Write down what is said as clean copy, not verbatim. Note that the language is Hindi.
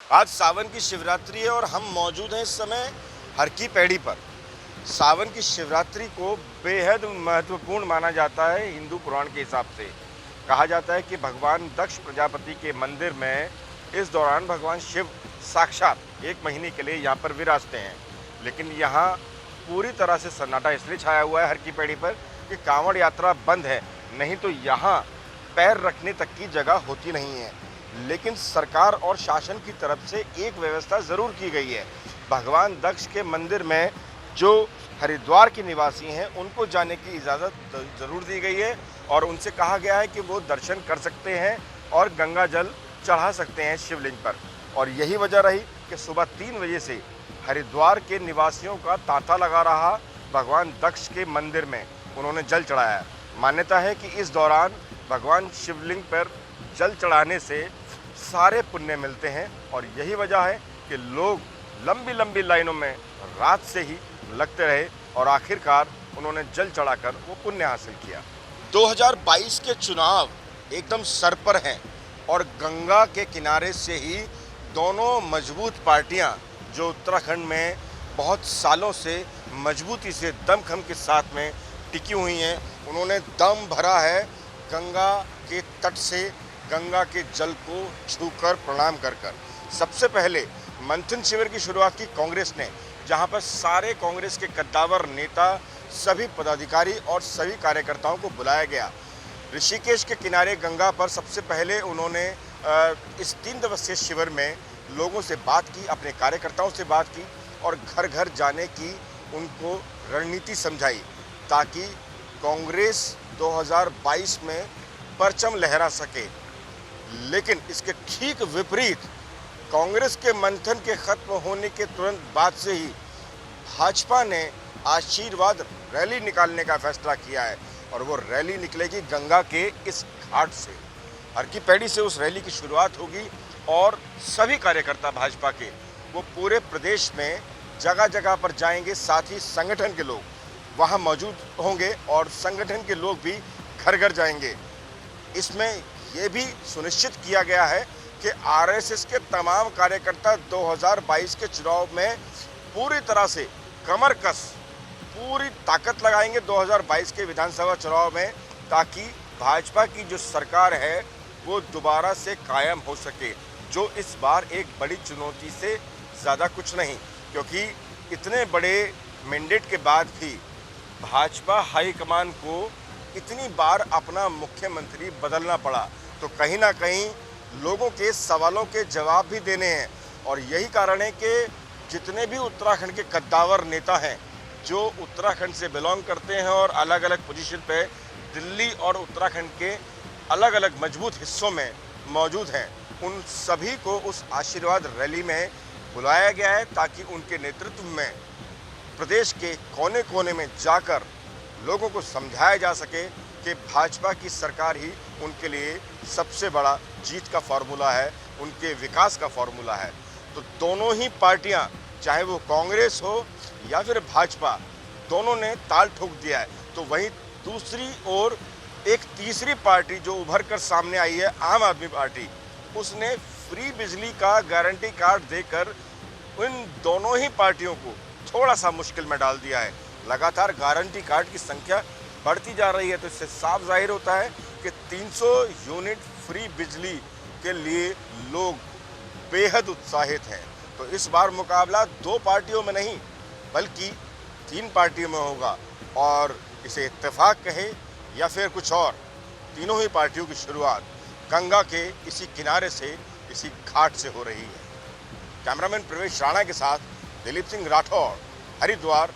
आज सावन की शिवरात्रि है और हम मौजूद हैं इस समय हर की पैड़ी पर। सावन की शिवरात्रि को बेहद महत्वपूर्ण माना जाता है हिंदू पुराण के हिसाब से। कहा जाता है कि भगवान दक्ष प्रजापति के मंदिर में इस दौरान भगवान शिव साक्षात 1 महीने के लिए यहाँ पर विराजते हैं। लेकिन यहाँ पूरी तरह से सन्नाटा इसलिए छाया हुआ है हर की पैड़ी पर कि कांवड़ यात्रा बंद है, नहीं तो यहाँ पैर रखने तक की जगह होती नहीं है। लेकिन सरकार और शासन की तरफ से एक व्यवस्था ज़रूर की गई है। भगवान दक्ष के मंदिर में जो हरिद्वार के निवासी हैं उनको जाने की इजाज़त ज़रूर दी गई है और उनसे कहा गया है कि वो दर्शन कर सकते हैं और गंगा जल चढ़ा सकते हैं शिवलिंग पर। और यही वजह रही कि सुबह 3 बजे से हरिद्वार के निवासियों का तांता लगा रहा भगवान दक्ष के मंदिर में उन्होंने जल चढ़ाया। मान्यता है कि इस दौरान भगवान शिवलिंग पर जल चढ़ाने से सारे पुण्य मिलते हैं और यही वजह है कि लोग लंबी लंबी लाइनों में रात से ही लगते रहे और आखिरकार उन्होंने जल चढ़ाकर वो पुण्य हासिल किया। 2022 के चुनाव एकदम सर पर हैं और गंगा के किनारे से ही दोनों मजबूत पार्टियां जो उत्तराखंड में बहुत सालों से मजबूती से दमखम के साथ में टिकी हुई हैं, उन्होंने दम भरा है गंगा के तट से गंगा के जल को छूकर प्रणाम कर कर। सबसे पहले मंथन शिविर की शुरुआत की कांग्रेस ने, जहां पर सारे कांग्रेस के कद्दावर नेता, सभी पदाधिकारी और सभी कार्यकर्ताओं को बुलाया गया। ऋषिकेश के किनारे गंगा पर सबसे पहले उन्होंने इस 3 दिवसीय शिविर में लोगों से बात की, अपने कार्यकर्ताओं से बात की और घर घर जाने की उनको रणनीति समझाई ताकि कांग्रेस 2022 में परचम लहरा सके। लेकिन इसके ठीक विपरीत कांग्रेस के मंथन के खत्म होने के तुरंत बाद से ही भाजपा ने आशीर्वाद रैली निकालने का फैसला किया है और वो रैली निकलेगी गंगा के इस घाट से। हर की पैड़ी से उस रैली की शुरुआत होगी और सभी कार्यकर्ता भाजपा के वो पूरे प्रदेश में जगह जगह पर जाएंगे। साथ ही संगठन के लोग वहाँ मौजूद होंगे और संगठन के लोग भी घर घर जाएंगे। इसमें ये भी सुनिश्चित किया गया है कि आरएसएस के तमाम कार्यकर्ता 2022 के चुनाव में पूरी तरह से कमर कस पूरी ताकत लगाएंगे 2022 के विधानसभा चुनाव में, ताकि भाजपा की जो सरकार है वो दोबारा से कायम हो सके, जो इस बार एक बड़ी चुनौती से ज़्यादा कुछ नहीं, क्योंकि इतने बड़े मैंडेट के बाद भी भाजपा हाईकमान को इतनी बार अपना मुख्यमंत्री बदलना पड़ा, तो कहीं ना कहीं लोगों के सवालों के जवाब भी देने हैं। और यही कारण है कि जितने भी उत्तराखंड के कद्दावर नेता हैं जो उत्तराखंड से बिलोंग करते हैं और अलग अलग पोजीशन पे दिल्ली और उत्तराखंड के अलग अलग मजबूत हिस्सों में मौजूद हैं, उन सभी को उस आशीर्वाद रैली में बुलाया गया है ताकि उनके नेतृत्व में प्रदेश के कोने कोने में जाकर लोगों को समझाया जा सके कि भाजपा की सरकार ही उनके लिए सबसे बड़ा जीत का फार्मूला है, उनके विकास का फार्मूला है। तो दोनों ही पार्टियां, चाहे वो कांग्रेस हो या फिर भाजपा, दोनों ने ताल ठोक दिया है। तो वहीं दूसरी ओर एक तीसरी पार्टी जो उभर कर सामने आई है, आम आदमी पार्टी, उसने फ्री बिजली का गारंटी कार्ड देकर इन दोनों ही पार्टियों को थोड़ा सा मुश्किल में डाल दिया है। लगातार गारंटी कार्ड की संख्या बढ़ती जा रही है, तो इससे साफ जाहिर होता है कि 300 यूनिट फ्री बिजली के लिए लोग बेहद उत्साहित हैं। तो इस बार मुकाबला 2 पार्टियों में नहीं बल्कि 3 पार्टियों में होगा और इसे इत्तेफाक कहे या फिर कुछ और, तीनों ही पार्टियों की शुरुआत गंगा के इसी किनारे से, इसी घाट से हो रही है। कैमरामैन प्रवेश राणा के साथ दिलीप सिंह राठौर, हरिद्वार।